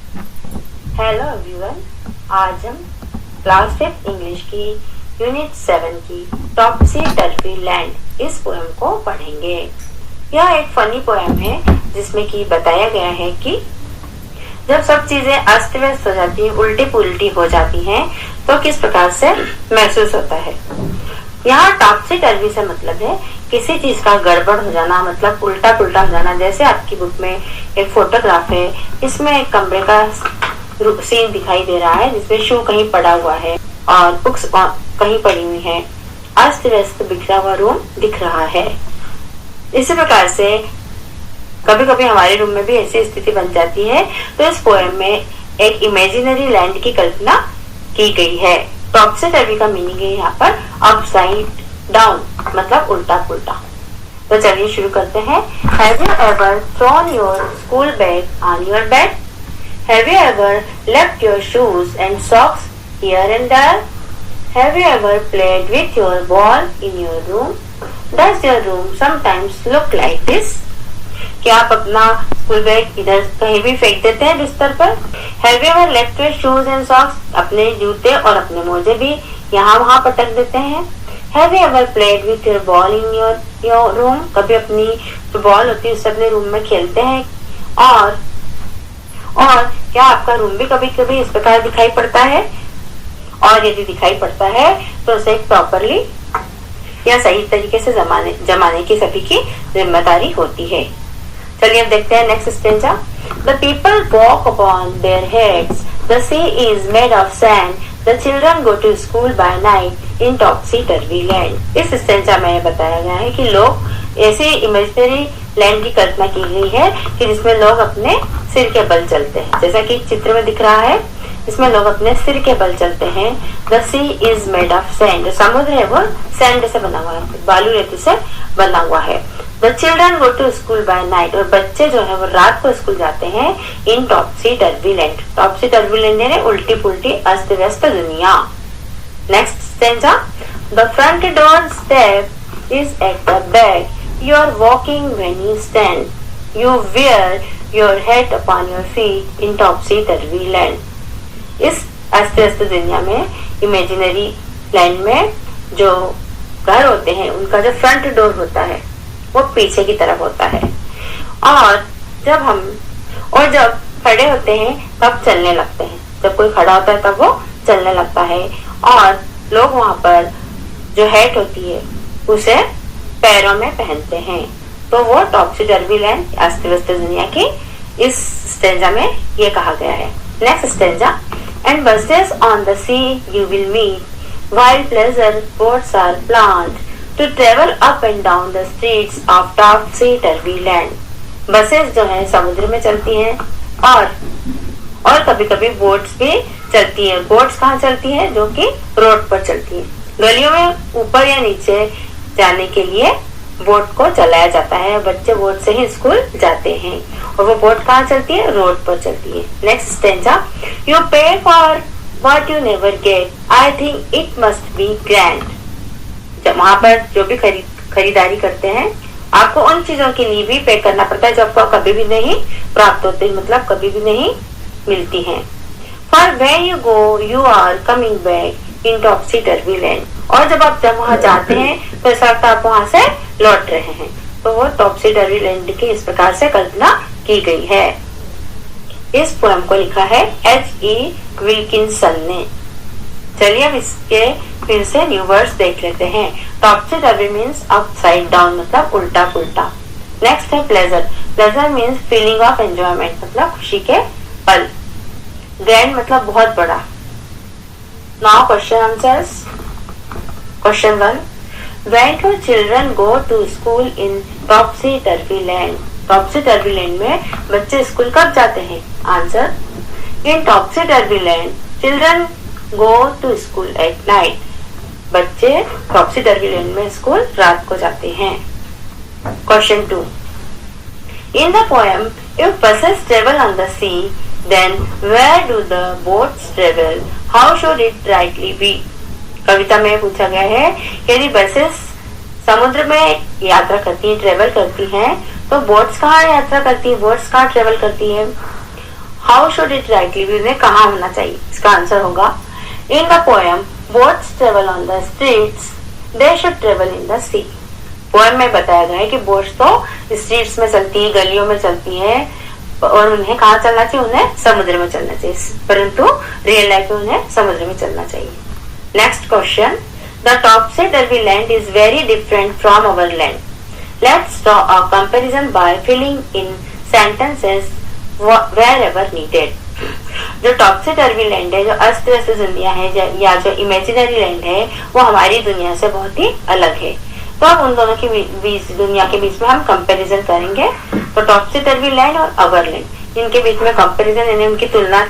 Hello everyone, आज हम class 5 English की यूनिट 7 की टॉपसी टर्फी लैंड इस पोएम को पढ़ेंगे। यह एक फनी पोएम है जिसमें कि बताया गया है कि जब सब चीजें अस्त व्यस्त हो जाती हैं, उल्टी पुल्टी हो जाती हैं, तो किस प्रकार से महसूस होता है। यहाँ टॉपसी टर्फी से मतलब है किसी चीज का गड़बड़ हो जाना, मतलब उल्टा पुल्टा हो जाना। जैसे आपकी बुक में एक फोटोग्राफ है, इसमें एक कमरे का सीन दिखाई दे रहा है जिसमें शू कहीं पड़ा हुआ है और बुक्स कहीं पड़ी हुई है। अस्त व्यस्त बिखरा हुआ रूम दिख रहा है। इसी प्रकार से कभी कभी हमारे रूम में भी ऐसी स्थिति बन जाती है। तो इस पोएम में एक इमेजिनरी लैंड की कल्पना की गई है। टॉपसी टर्फी का मीनिंग है यहाँ पर अपसाइड डाउन, मतलब उल्टा पुल्टा। तो चलिए शुरू करते हैं। Have you ever thrown your school bag on your bed? Have you ever left your shoes and socks here and there? Have you ever played with your ball in your room? Does your room sometimes look like this? क्या आप अपना school bag इधर कहीं भी फेंक देते हैं बिस्तर पर? Have you ever left your shoes and socks? अपने जूते और अपने मोजे भी यहाँ वहाँ पटक देते हैं। Have you ever played with your ball in your room? कभी अपनी जो बॉल होती है उससे अपने रूम में खेलते हैं। और क्या आपका रूम भी कभी कभी इस प्रकार दिखाई पड़ता है? और यदि दिखाई पड़ता है तो उसे प्रॉपरली या सही तरीके से जमाने की सभी की जिम्मेदारी होती है। चलिए अब देखते हैं next stanza. The people walk upon their heads. The sea is made of sand. The children go to school by night in topsy-turvy land. इस स्टेंजा में बताया गया है कि लोग ऐसी इमेजिनरी लैंड की कल्पना की गई है कि जिसमें लोग अपने सिर के बल चलते हैं, जैसा कि चित्र में दिख रहा है। इसमें लोग अपने सिर के बल चलते हैं। The sea is made of sand. जो समुद्र है वो सैंड से बना हुआ है, बालू रेती से बना हुआ है। The children go to school by night. और बच्चे जो है वो रात को स्कूल जाते हैं in topsy-turvy land. topsy-turvy land यानी उल्टी पुल्टी अस्त व्यस्त दुनिया। Next stanza. The front door step is at the back. You are walking when you stand. You wear your hat upon your feet in topsy-turvy land. इस अस्त व्यस्त दुनिया में, इमेजिनरी लैंड में जो घर होते हैं उनका जो फ्रंट डोर होता है वो पीछे की तरफ होता है। और जब खड़े होते हैं तब चलने लगते हैं। जब कोई खड़ा होता है तब वो चलने लगता है। और लोग वहां पर जो हैट होती है उसे पैरों में पहनते हैं। तो वो टॉपसी-टर्वी लैंड अस्त व्यस्त दुनिया की इस स्टेंजा में ये कहा गया है। Next stanza. And buses on the sea you will meet, while pleasure boats are planned to travel up and down the streets of topsy-turvy land. Buses जो है समुद्र में चलती हैं और कभी कभी बोट्स भी चलती हैं। बोट्स कहाँ चलती हैं? जो कि रोड पर चलती हैं। गलियों में ऊपर या नीचे जाने के लिए बोट को चलाया जाता है। बच्चे बोट से ही स्कूल जाते हैं। और वो बोट कहाँ चलती है? रोड पर चलती है। Next stanza. यू पे for what you never get, I think it must be grand. जब वहां पर जो भी खरीदारी करते हैं आपको उन चीजों के लिए भी पे करना पड़ता है जो आपको कभी भी नहीं प्राप्त होती, मतलब कभी भी नहीं मिलती हैं। For where you go you are coming back in topsy-turvy land. और जब वहां जाते हैं तो ऐसा लगता है आप वहां से लौट रहे हैं। तो वो टॉपसी-टर्वी लैंड की इस प्रकार से कल्पना की गई है। इस पोएम को लिखा है H.E. विल्किंसन ने। चलिए अब इसके फिर से न्यू वर्ड्स देख लेते हैं। टॉपसी-टर्वी मीन्स अपसाइड डाउन, मतलब उल्टा पुल्टा। नेक्स्ट है pleasure. Pleasure means feeling of enjoyment, मतलब खुशी के पल। ग्रैंड मतलब बहुत बड़ा। Now question answers. Question 1. When do children go to school in topsy-turvy land? topsy-turvy land में बच्चे स्कूल कब जाते हैं? Answer. In topsy-turvy land, children go to school at night. बच्चे topsy-turvy land में स्कूल रात को जाते हैं। Question 2. In the poem, if buses travel on the sea, then where do the boats travel? How should it rightly be? कविता में पूछा गया है कि यदि बसेस समुद्र में यात्रा करती हैं, ट्रेवल करती हैं, तो बोट्स कहाँ यात्रा करती है, बोट्स कहाँ ट्रेवल करती है? How should it rightly be, उन्हें कहाँ होना चाहिए? इसका आंसर होगा in the poem boats travel on the streets they should travel in the sea. Poem में बताया गया है कि बोट्स तो स्ट्रीट्स में चलती है, गलियों में चलती है, और उन्हें कहाँ चलना चाहिए? उन्हें समुद्र में चलना चाहिए, परंतु रियल लाइफ में उन्हें समुद्र में चलना चाहिए। Next question, the topsy टर्वी land is very different from our land, let's draw a comparison by filling in sentences wherever needed. जो टॉपसी टर्वी लैंड है, जो अस्त व्यस्त दुनिया है, या जो इमेजिनरी लैंड है, वो हमारी दुनिया से बहुत ही अलग है। तो अब उन दोनों के बीच, दुनिया के बीच में हम कंपैरिजन करेंगे। तो टॉपसी टर्वी लैंड और अवर लैंड, इनके बीच में कंपैरिजन, यानी उनकी तुलना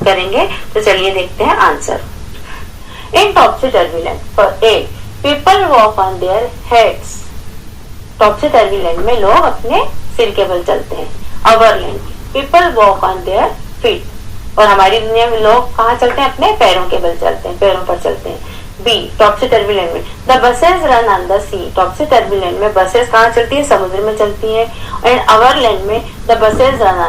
करेंगे। तो चलिए देखते हैं answer. In टॉपसी टर्वी land, for a people walk on their heads, टॉपसी टर्वी land में लोग अपने सिर के बल चलते हैं। अवर land, people walk on their feet, और हमारी दुनिया में लोग कहाँ चलते हैं? अपने पैरों के बल चलते हैं, पैरों पर चलते हैं। बी टॉपसी टर्वी लैंड में the buses run on the sea, topsy टर्वी land में बसेस कहाँ चलती है? समुद्र में चलती है। एंड अवर लैंड में the buses run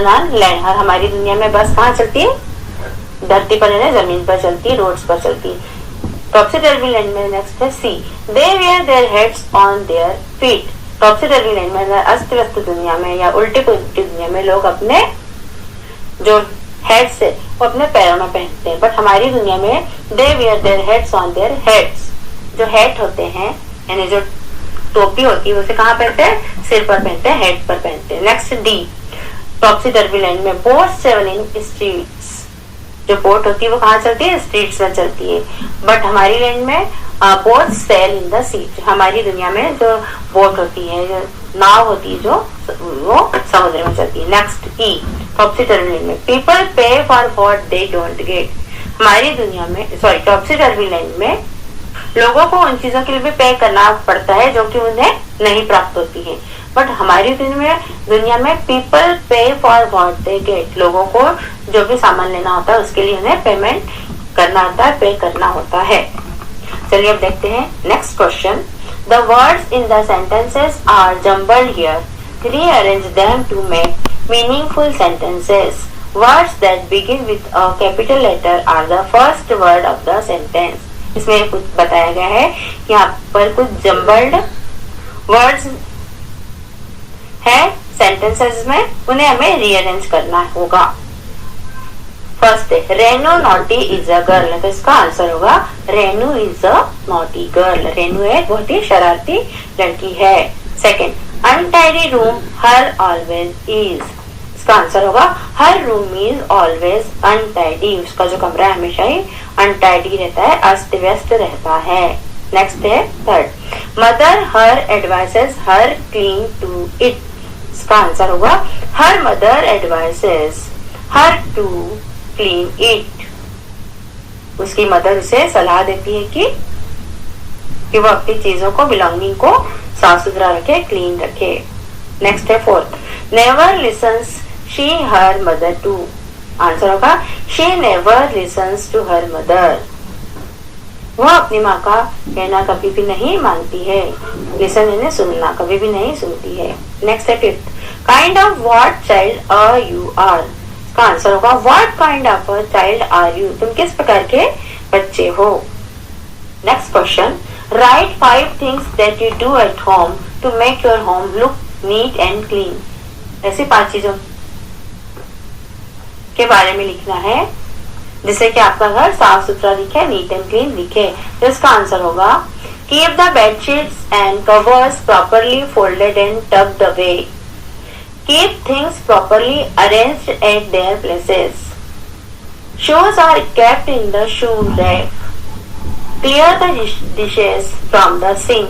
on land, और हमारी दुनिया में बस कहाँ चलती है? धरती पर, यानी जमीन पर चलती है, रोड्स पर चलती है। टॉपसी टर्वी लैंड में नेक्स्ट है see, they wear their heads on their feet, टॉपसी टर्वी land में, अस्त व्यस्त दुनिया में या उल्टी पुल्टी दुनिया में लोग अपने जो हेड्स है वो अपने पैरों में पहनते हैं। बट हमारी दुनिया में they wear their heads on their heads, जो हेड होते हैं, यानी जो टोपी होती है, उसे कहाँ पहनते हैं? सिर पर पहनते हैं, हेड पर पहनते हैं। नेक्स्ट डी टॉपसी टर्वी लैंड में बोट्स ट्रेवल इन स्ट्रीट्स, जो बोट होती है वो कहाँ चलती है? स्ट्रीट्स में चलती है। बट हमारी लैंड में बोट्स सेल इन द सी, हमारी दुनिया में जो बोट होती है, जो नाव होती है, जो वो समुद्र में चलती है। नेक्स्ट ई टॉपसी टर्वी लैंड में पीपल पे for what they don't get, हमारी दुनिया में, सॉरी टॉपसी टर्वी लैंड में लोगों को उन चीजों के लिए भी पे करना पड़ता है जो कि उन्हें नहीं प्राप्त होती है। बट हमारी दुनिया में पीपल पे फॉर व्हाट दे गेट, लोगों को जो भी सामान लेना होता है उसके लिए उन्हें पेमेंट करना होता है, पे करना होता है। चलिए अब देखते हैं next question, the words in the sentences are jumbled here, rearrange them to make meaningful sentences. Words that begin with a capital letter are the first word of the sentence. इसमें कुछ बताया गया है, यहाँ पर कुछ जम्बल्ड वर्ड्स है sentences में, उन्हें हमें रीअरेंज करना होगा। फर्स्ट है Renu naughty is a girl, तो इसका आंसर होगा Renu is a naughty girl, Renu एक बहुत ही शरारती लड़की है। Second untidy room her always is, इसका आंसर होगा हर रूम इज ऑलवेज अनटाइडी, उसका जो कमरा है हमेशा ही अनटाइडी रहता है, अस्त व्यस्त रहता है। नेक्स्ट है third mother her advises her clean to it, इसका आंसर होगा her mother advises her to clean it, उसकी मदर उसे सलाह देती है कि वो अपनी चीजों को, बिलोंगिंग को साफ सुथरा रखे, क्लीन रखे। नेक्स्ट है fourth never listens she her mother to, answer होगा she never listens to her mother, वह अपनी माँ का कहना कभी भी नहीं मानती है, लिसन यानी सुनना, कभी भी नहीं सुनती है। नेक्स्ट है fifth kind of what child are you are, इसका आंसर होगा what kind of a child are you, तुम किस प्रकार के बच्चे हो। Next question right 5 things that you do at home to make your home look neat and clean, ऐसी 5 चीजों के बारे में लिखना है जिससे कि आपका घर साफ सुथरा दिखे, नीट एंड क्लीन दिखे। तो इसका आंसर होगा keep the bedsheets and covers properly folded and tucked away, keep things properly arranged at their places, shoes are kept in the shoe rack, clear the dishes from the sink,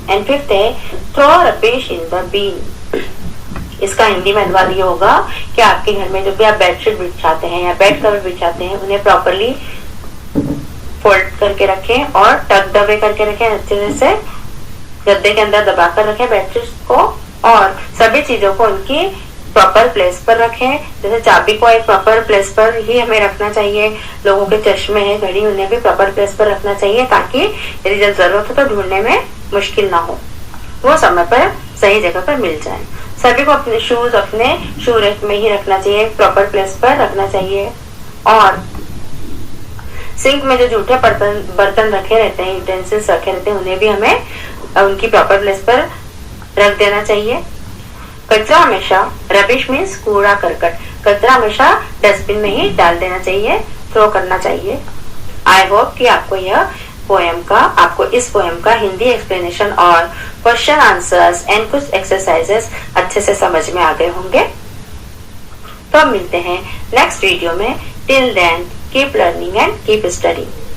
and fifth है throw rubbish in the bin। इसका हिंदी में अनुवाद ये होगा कि आपके घर में जो भी आप बेडशीट बिछाते हैं या बेड कवर बिछाते हैं उन्हें प्रॉपरली फोल्ड करके रखें और टक दबे करके रखें, अच्छे से गद्दे के अंदर दबा कर रखें बेडशीट को, और सभी चीजों को उनकी प्रॉपर प्लेस पर रखें। जैसे चाबी को एक प्रॉपर प्लेस पर ही हमें रखना चाहिए, लोगों के चश्मे हैं, घड़ी, उन्हें भी प्रॉपर प्लेस पर रखना चाहिए ताकि यदि जब जरूरत हो तो ढूंढने में मुश्किल ना हो, वो समय पर सही जगह पर मिल जाए। सभी को अपने शूज अपने शू रैक में ही रखना चाहिए, प्रॉपर प्लेस पर रखना चाहिए। और सिंक में जो जूठे बर्तन रखे रहते हैं, यूटेंसिल्स रखे रहते हैं, उन्हें भी हमें उनकी प्रॉपर प्लेस पर रख देना चाहिए। कचरा हमेशा, रबिश मीन्स कूड़ा करकट, कचरा हमेशा डस्टबिन में ही डाल देना चाहिए, थ्रो करना चाहिए। आई होप कि आपको इस पोएम का हिंदी एक्सप्लेनेशन और क्वेश्चन आंसर्स एंड कुछ एक्सरसाइजेस अच्छे से समझ में आ गए होंगे। तो अब मिलते हैं नेक्स्ट वीडियो में। Till then keep learning and keep studying.